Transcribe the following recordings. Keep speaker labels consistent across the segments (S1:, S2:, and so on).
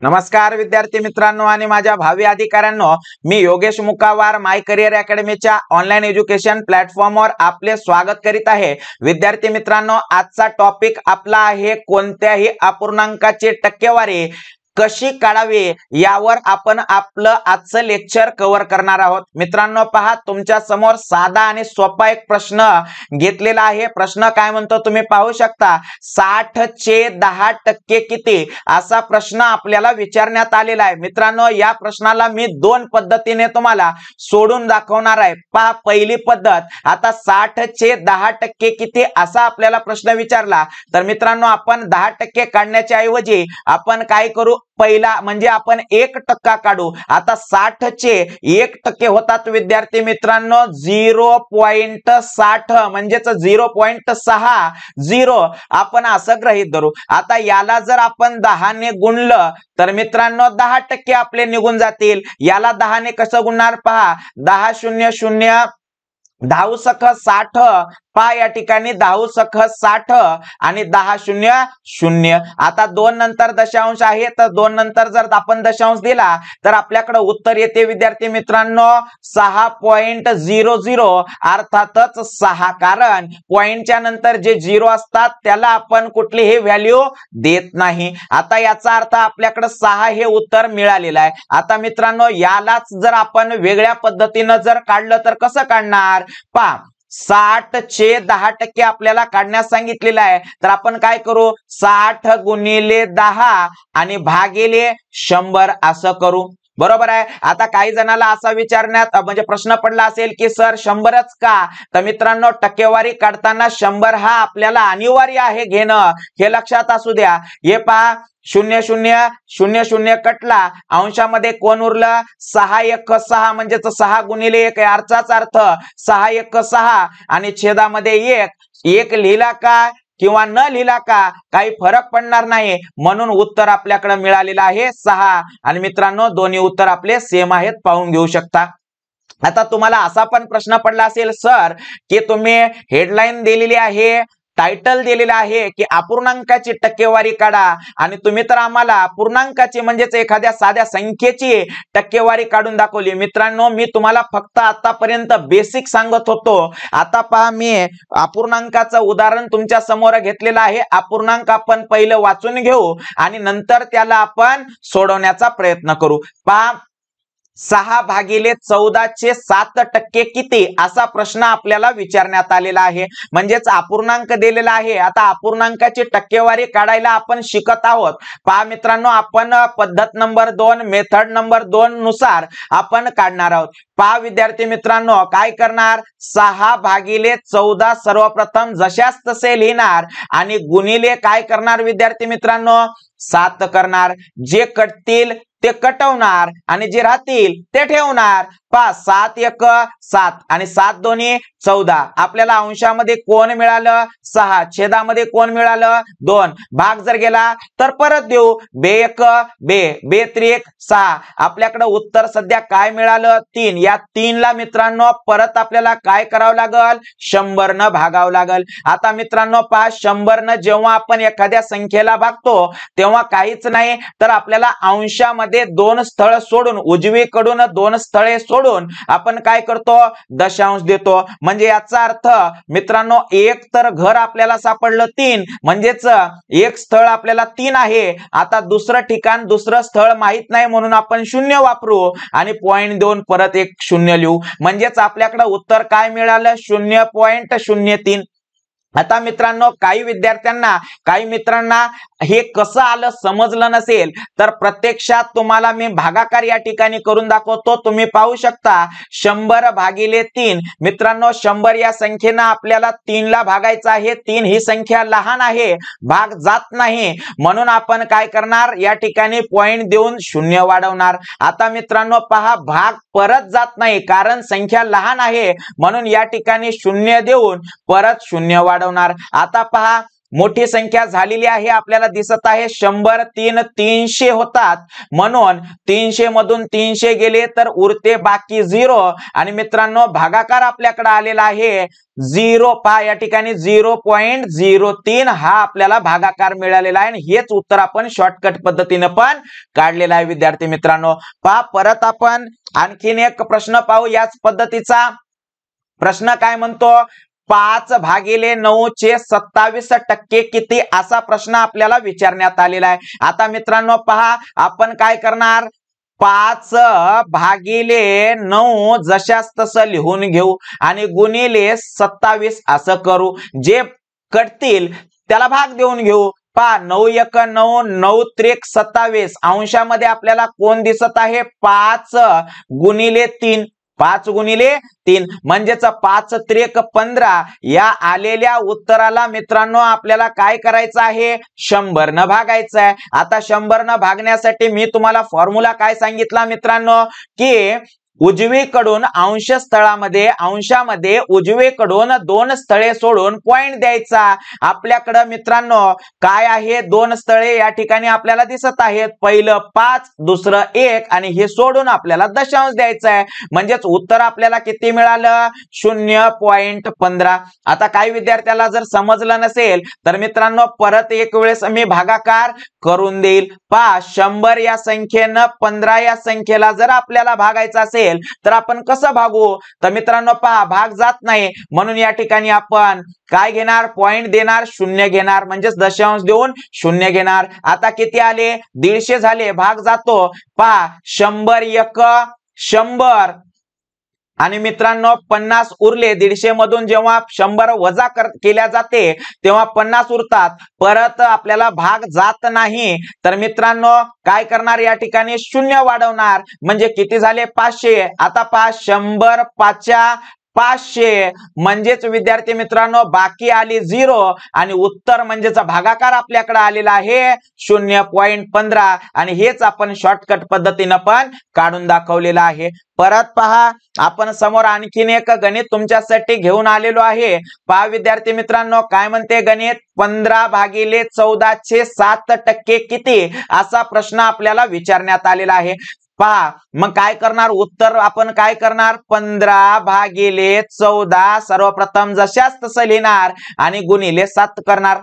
S1: नमस्कार विद्यार्थी मित्रांनो आणि माझ्या भावी अधिकाऱ्यांनो, मी योगेश मुकावार माय करियर अकॅडमीच्या ऑनलाईन एज्युकेशन प्लॅटफॉर्मवर आपले स्वागत करीत आहे। विद्यार्थी मित्रांनो, आजचा टॉपिक आपला आहे कोणत्याही अपूर्णांकाची टक्केवारी कशी काढावी यावर आपण आपलं आजचं लेक्चर कव्हर करणार आहोत। मित्रांनो पहा, तुमच्या समोर साधा आणि सोपा एक प्रश्न घेतलेला आहे। प्रश्न काय म्हणतो तुम्ही पाहू शकता। 60 चे 10% किती असा प्रश्न आपल्याला विचारण्यात आलेला आहे। मित्रांनो, या प्रश्नाला मी दोन पद्धतीने तुम्हाला सोडून दाखवणार आहे। पहा, पहिली पद्धत, आता 60 चे 10% किती असा आपल्याला प्रश्न विचारला तर मित्रांनो आपण 10% काढण्याच्या ऐवजी आपण काय करू, पहिला म्हणजे आपण 1% काढू। आता 60 चे 1% होतात विद्यार्थी मित्रांनो 0.60 म्हणजेच 0.60 आपण असं गृहीत धरू। आता याला जर आपण 10 ने गुणलं तर मित्रांनो 10% आपले निघून जातील। याला 10 ने कसं गुणणार पहा, 10 0 0 10 सख 60 पहा, या ठिकाणी 10 सख 60 आणि 10 0 0। आता 2 नंतर दशांश आहे तर 2 नंतर जर आपण दशांश दिला तर आपल्याकडे उत्तर येते विद्यार्थी मित्रांनो 6.00 अर्थातच 6, कारण पॉइंटच्या नंतर जे 0 असतात त्याला आपण कुठलीही व्हॅल्यू देत नाही। आता याचा अर्थ आपल्याकडे 6 हे उत्तर मिळालेलं आहे। आता मित्रांनो यालाच जर आपण वेगळ्या पद्धतीने जर काढलं तर कसं काढणार पहा, 60 चे 10% आपल्याला काढण्यास सांगितलेलं आहे तर आपण काय करू, 60 गुणिले 10 आणि भागिले 100 असं करू, बरोबर आहे। आता काही जणाला असा विचारण्यात म्हणजे प्रश्न पडला असेल की सर 100च का, तर मित्रांनो टक्केवारी काढताना 100 हा आपल्याला अनिवार्य आहे घेणं, हे लक्षात असू द्या। हे पहा 0 0 0 0 कटला, अंशामध्ये कोण उरलं 6 1 6 म्हणजे 6 गुणिले 1 याचाच अर्थ 6 1 6 आणि छेदामध्ये 1 लिहिला का किंवा न लिहिला का काही फरक पडणार नाही, म्हणून उत्तर आपल्याकडे मिळालेलं आहे 6। आणि मित्रांनो दोन्ही उत्तर आपले सेम आहेत, पाहून घेऊ शकता। आता तुम्हाला असा पण प्रश्न पडला असेल सर की तुम्ही हेडलाईन दिलेली आहे, टायटल दिलेला आहे की अपूर्णांकाची टक्केवारी काढा आणि तुम्ही तर आम्हाला पूर्णांकाची म्हणजेच एखाद्या साध्या संख्येची टक्केवारी काढून दाखवली। मित्रांनो मी तुम्हाला फक्त आतापर्यंत बेसिक सांगत होतो। आता पहा, मी अपूर्णांकाचं उदाहरण तुमच्या समोर घेतलेलं आहे। अपूर्णांक आपण पहिलं वाचून घेऊ आणि नंतर त्याला आपण सोडवण्याचा प्रयत्न करू। पहा, 6 भागिले 14 चे 7% किती असा प्रश्न आपल्याला विचारण्यात आलेला आहे। म्हणजेच अपूर्णांक दिलेला आहे। आता अपूर्णांकाची टक्केवारी काढायला आपण शिकत आहोत। पहा मित्रांनो, आपण पद्धत नंबर 2 मेथड नंबर 2 नुसार आपण काढणार आहोत। पहा विद्यार्थी मित्रांनो, काय करणार, 6 भागिले 14 सर्वप्रथम जशास तसे लिहिणार आणि गुणिले काय करणार विद्यार्थी मित्रांनो 7 करणार। जे कटतील ते कटवणार आणि जे राहतील ते ठेवणार। पहा 7 1 7 आणि 7 दोन्ही 14, आपल्याला अंशामध्ये कोण मिळालं 6, छेदामध्ये कोण मिळालं 2, भाग जर गेला तर परत देऊ, बे 1 बे, बे 3 6, आपल्याकडे उत्तर सध्या काय मिळालं 3। या 3 ला मित्रांनो परत आपल्याला काय करावं लागल 100 न भागावं लागल। आता मित्रांनो पहा, 100 न जेव्हा आपण एखाद्या संख्येला भागतो तेव्हा काहीच नाही तर आपल्याला अंशामध्ये 2 स्थळ सोडून, उजवीकडून 2 स्थळे सोडून आपण काय करतो दशांश देतो। म्हणजे याचा अर्थ मित्रांनो एक तर घर आपल्याला सापडलं 3, म्हणजेच एक स्थळ आपल्याला 3 आहे। आता दुसरं ठिकाण दुसरं स्थळ माहित नाही म्हणून आपण 0 वापरू आणि पॉइंट देऊन परत एक 0 लिहू, म्हणजेच आपल्याकडे उत्तर काय मिळालं 0.03। आता मित्रांनो काही विद्यार्थ्यांना काही मित्रांना हे कसं आलं समजलं नसेल तर प्रत्यक्षात तुम्हाला मी भागाकार या ठिकाणी करून दाखवतो। तुम्ही पाहू शकता 100 भागिले 3, मित्रांनो 100 या संख्येनं आपल्याला 3 ला भागायचं आहे। 3 ही संख्या लहान आहे, भाग जात नाही, म्हणून आपण काय करणार या ठिकाणी पॉइंट देऊन 0 वाढवणार। आता मित्रांनो पहा, भाग परत जात नाही कारण संख्या लहान आहे, म्हणून या ठिकाणी 0 देऊन परत 0 वाढवणार। आता पहा मोठी संख्या झालेली आहे, आपल्याला दिसत आहे 100 3 300 होतात, म्हणून 300 मधून 300 गेले तर उरते बाकी 0 आणि मित्रांनो भागाकार आपल्याकडे आलेला आहे 0. पहा या ठिकाणी 0.03 हा आपल्याला भागाकार मिळालेला आहे आणि हेच उत्तर आपण शॉर्टकट पद्धतीने पण काढलेलं आहे विद्यार्थी मित्रांनो. पहा परत आपण आणखीन एक प्रश्न पाहू याच पद्धतीचा. प्रश्न काय म्हणतो, 5/9 चे 27% किती असा प्रश्न आपल्याला विचारण्यात आलेला आहे. आता मित्रांनो पहा आपण काय करणार, 5/9 जशास तसं लिहून घेऊ आणि गुणिले 27 असं करू. जे कटतील त्याला भाग देऊन घेऊ. पहा 9 1 9 9 त्रिक 27 अंशामध्ये आपल्याला कोण दिसत आहे 5 गुणिले 3 5 गुणिले 3 म्हणजेच 5 त्रिक 15. या आलेल्या उत्तराला मित्रांनो आपल्याला काय करायचं आहे 100 न भागायचं आहे. आता 100 न भागण्यासाठी मी तुम्हाला फॉर्म्युला काय सांगितला मित्रांनो की उजवीकडून अंशामध्ये उजवीकडून 2 स्थळे सोडून पॉइंट द्यायचा. आपल्याकडे मित्रांनो काय आहे 2 स्थळे या ठिकाणी आपल्याला दिसत आहेत. पहिलं 5 दुसरं 1 आणि हे सोडून आपल्याला दशांश द्यायचा आहे. म्हणजेच उत्तर आपल्याला किती मिळालं 0.15. आता काही विद्यार्थ्याला जर समजलं नसेल तर मित्रांनो परत एक वेळेस मी भागाकार करून देईल. पहा 100 या संख्येनं 15 या संख्येला जर आपल्याला भागायचं असेल तर आपण कसं भागू, तर मित्रांनो पहा भाग जात नाही म्हणून या ठिकाणी आपण काय घेणार पॉइंट देणार 0 घेणार म्हणजेच दशांश देऊन 0 घेणार. आता किती आले 150 झाले, भाग जातो. पहा 100 1 100 आणि मित्रांनो 50 उरले. 150 मधून जेव्हा 100 वजा केल्या जाते तेव्हा 50 उरतात. परत आपल्याला भाग जात नाही तर मित्रांनो काय करणार या ठिकाणी 0 वाढवणार म्हणजे किती झाले 500. आता पहा 100 5 500 म्हणजेच विद्यार्थी मित्रांनो बाकी आली 0 आणि उत्तर म्हणजेच भागाकार आपल्याकडे आलेला आहे 0.15 आणि हेच आपण शॉर्टकट पद्धतीने पण काढून दाखवलेलं आहे. परत पहा आपण समोर आणखीन एक गणित तुमच्यासाठी घेऊन आलेलो आहे. पहा विद्यार्थी मित्रांनो काय म्हणते गणित, 15/14 चे 7% किती असा प्रश्न आपल्याला विचारण्यात आलेला आहे. पहा मग काय करणार उत्तर आपण काय करणार 15/14 सर्वप्रथम जशास तसं लिहिणार आणि गुणिले 7 करणार.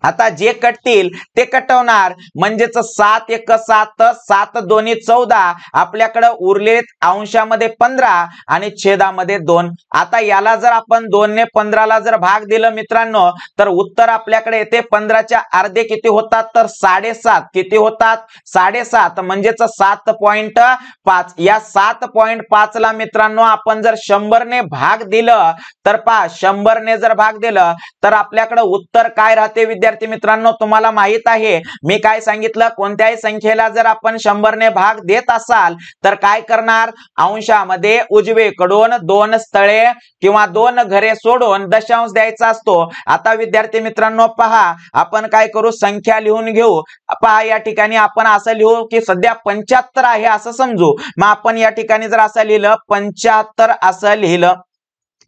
S1: आता जे कटतील ते कटवणार म्हणजेच 7 1 7 7 2 14 आपल्याकडे उरलेत अंशामध्ये 15 आणि छेदामध्ये 2. आता याला जर आपण 2 ने 15 ला जर भाग दिलं मित्रांनो तर उत्तर आपल्याकडे येते 15 च्या अर्धे किती होतात तर 7.5 किती होतात 7.5 म्हणजेच 7.5. या 7.5 ला मित्रांनो आपण जर 100 ने भाग दिलं तर पहा 100 ने जर भाग दिलं तर आपल्याकडे उत्तर काय राहते विद्यार्थी मित्रांनो तुम्हाला माहित आहे मी काय सांगितलं कोणत्याही संख्येला जर आपण 100 ने भाग देत असाल तर काय करणार अंशामध्ये उजवीकडून 2 स्थळे किंवा 2 घरे सोडून दशांश द्यायचा असतो. आता विद्यार्थी मित्रांनो पहा आपण काय करू संख्या लिहून घेऊ. पहा या ठिकाणी आपण असं लिहू की सध्या 75 आहे असं समजू. मग आपण या ठिकाणी जर असं लिहिलं 75 असं लिहिलं.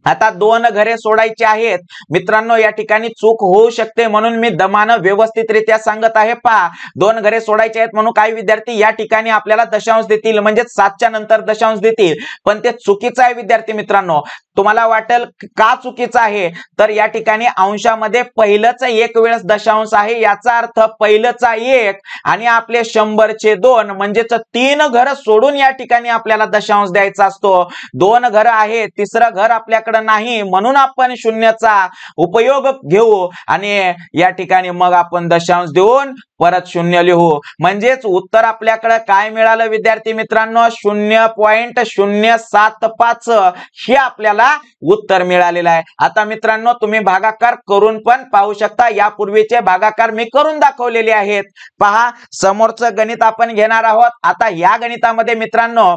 S1: आता 2 घरे सोडायची आहेत मित्रांनो या ठिकाणी चूक होऊ शकते म्हणून मी दमानं व्यवस्थितरित्या सांगत आहे. पहा 2 घरे सोडायचे आहेत म्हणून काही विद्यार्थी या ठिकाणी आपल्याला दशांश देतील म्हणजे 7 च्या नंतर दशांश देतील पण ते चुकीचं आहे विद्यार्थी मित्रांनो. तुम्हाला वाटेल का चुकीचं आहे तर या ठिकाणी अंशामध्ये पहिलंच एक वेळेस दशांश आहे याचा अर्थ पहिलंचा 1 आणि आपले 100 चे 2 म्हणजेच 3 घर सोडून या ठिकाणी आपल्याला दशांश द्यायचा असतो. 2 घर आहे तिसरं घर आपल्याकडे नाही म्हणून आपण 0चा उपयोग घेऊ आणि या ठिकाणी मग आपण दशांश देऊन परत 0 लिहू म्हणजेच उत्तर आपल्याकडे काय मिळालं विद्यार्थी मित्रांनो 0.075 हे आपल्याला उत्तर मिळालेलं आहे. आता मित्रांनो तुम्ही भागाकार करून पण पाहू शकता. यापूर्वीचे भागाकार मी करून दाखवलेले आहेत. पहा समोरचं गणित आपण घेणार आहोत. आता या गणितामध्ये मित्रांनो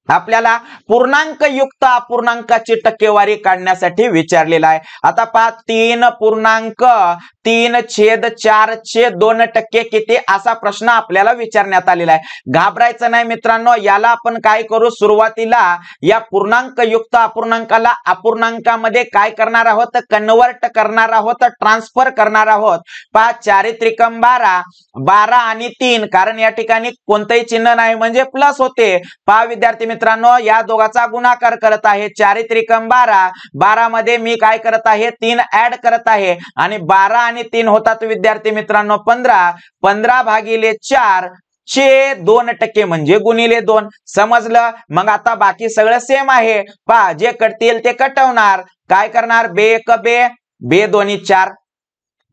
S1: आपल्याला पूर्णांकयुक्त अपूर्णांकाची टक्केवारी काढण्यासाठी विचारलेला आहे। आता पहा 3.3/4/2% किती असा प्रश्न आपल्याला विचारण्यात आलेला आहे। घाबरायचं नाही मित्रांनो, याला आपण काय करू, सुरुवातीला या पूर्णांकयुक्त अपूर्णांकाला अपूर्णांकामध्ये काय करणार आहोत, कन्वर्ट करणार आहोत, ट्रान्सफर करणार आहोत। पहा 4 त्रिकम 12, 12 आणि 3, कारण या ठिकाणी कोणतेही चिन्ह नाही म्हणजे प्लस होते। पहा विद्यार्थी मित्रांनो, या दोघाचा गुणाकार करत आहे, 4 त्रिकम 12, 12 मध्ये मी काय करत आहे, 3 ऍड करत आहे आणि 12 आणि 3 होतात विद्यार्थी मित्रांनो 15, 15/4 चे 2% म्हणजे गुणिले 2। समजलं? मग आता बाकी सगळं सेम आहे। पहा जे कटतील ते कटवणार, काय करणार, बे 1 बे, बे 2 4,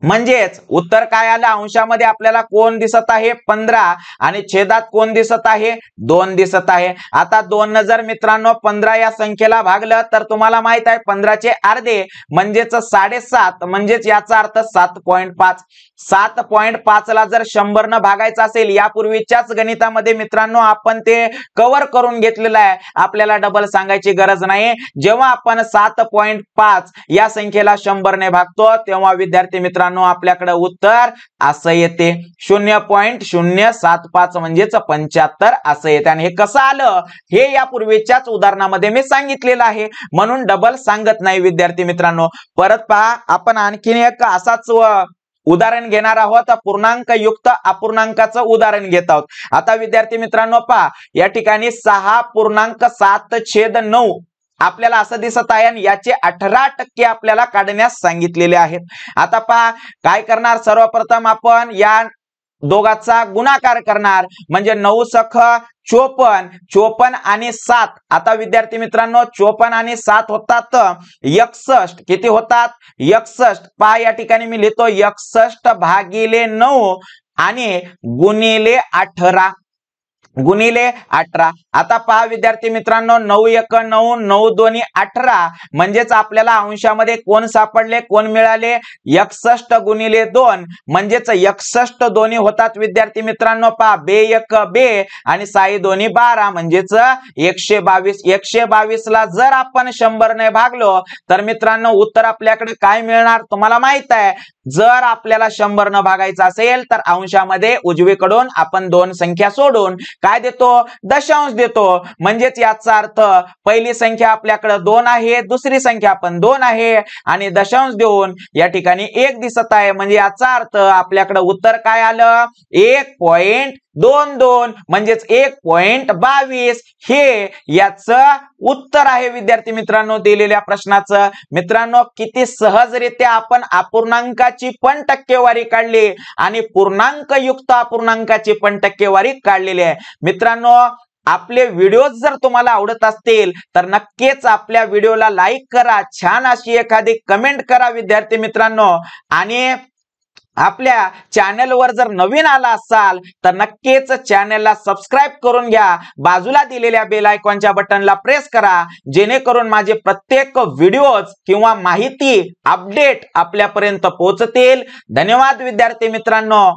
S1: म्हणजेच उत्तर काय आलं, अंशामध्ये आपल्याला कोण दिसत आहे 15 आणि छेदात कोण दिसत आहे 2 दिसत आहे। आता 2 न जर मित्रांनो 15 या संख्येला भागलं तर तुम्हाला माहित आहे 15 चे अर्धे म्हणजेच 7.5, म्हणजेच याचा अर्थ 7.5। 7.5 ला जर 100 न भागायचं असेल, यापूर्वीच्याच गणितामध्ये मित्रांनो आपण ते कव्हर करून घेतलेलं आहे, आपल्याला डबल सांगायची गरज नाही। जेव्हा आपण 7.5 या संख्येला 100 ने भागतो तेव्हा विद्यार्थी मित्रांनो आपल्याकडे उत्तर असं येते 0.075 म्हणजेच 75 असं येते। आणि हे कसं आलं हे यापूर्वीच्याच उदाहरणामध्ये मी सांगितलेलं आहे, म्हणून डबल सांगत नाही विद्यार्थी मित्रांनो। परत पहा, आपण आणखीन एक असाच उदाहरण घेणार आहोत, पूर्णांकयुक्त अपूर्णांकाचं उदाहरण घेत आहोत। आता विद्यार्थी मित्रांनो पहा, या ठिकाणी 6.7/9 आपल्याला असं दिसत आहे आणि याचे 18% आपल्याला काढण्यास सांगितलेले आहेत। आता पहा काय करणार, सर्वप्रथम आपण या दोघाचा गुणाकार करणार, म्हणजे 9 सख 54, 54 आणि 7। आता विद्यार्थी मित्रांनो 54 आणि 7 होतात 61, किती होतात 61। पहा या ठिकाणी मी लिहितो 61/9 आणि गुणिले 18, गुणिले 18। आता पहा विद्यार्थी मित्रांनो 9 1 9, 9 2 18, म्हणजेच आपल्याला अंशामध्ये कोण सापडले, कोण मिळाले 61 गुणिले 2, म्हणजेच 61 दोन्ही होतात विद्यार्थी मित्रांनो। पहा बे 1 बे आणि 6 2 12, म्हणजेच 122। 122 ला जर आपण 100 ने भागलो तर मित्रांनो उत्तर आपल्याकडे काय मिळणार तुम्हाला माहित आहे। जर आपल्याला 100 न भागायचं असेल तर अंशामध्ये उजवीकडून आपण 2 संख्या सोडून काय देतो, दशांश देतो, म्हणजेच याचा अर्थ पहिली संख्या आपल्याकडे 2 आहे, दुसरी संख्या पण 2 आहे आणि दशांश देऊन या ठिकाणी 1 दिसत आहे, म्हणजे याचा अर्थ आपल्याकडे उत्तर काय आलं 1.22, म्हणजेच 1.22 हे याचं उत्तर आहे विद्यार्थी मित्रांनो दिलेल्या प्रश्नाचं। मित्रांनो किती सहजरित्या आपण अपूर्णांकाची पण टक्केवारी काढली आणि पूर्णांकयुक्त अपूर्णांकाची पण टक्केवारी काढलेली आहे। मित्रांनो आपले व्हिडिओज जर तुम्हाला आवडत असतील तर नक्कीच आपल्या व्हिडिओला लाईक करा, छान अशी एखादी कमेंट करा विद्यार्थी मित्रांनो, आणि आपल्या चॅनलवर जर नवीन आला असाल तर नक्कीच चॅनलला सबस्क्राइब करून घ्या, बाजूला दिलेल्या बेल आयकॉनच्या बटनला प्रेस करा, जेणेकरून माझे प्रत्येक व्हिडिओज किंवा माहिती अपडेट आपल्यापर्यंत पोहोचतील। धन्यवाद विद्यार्थी मित्रांनो।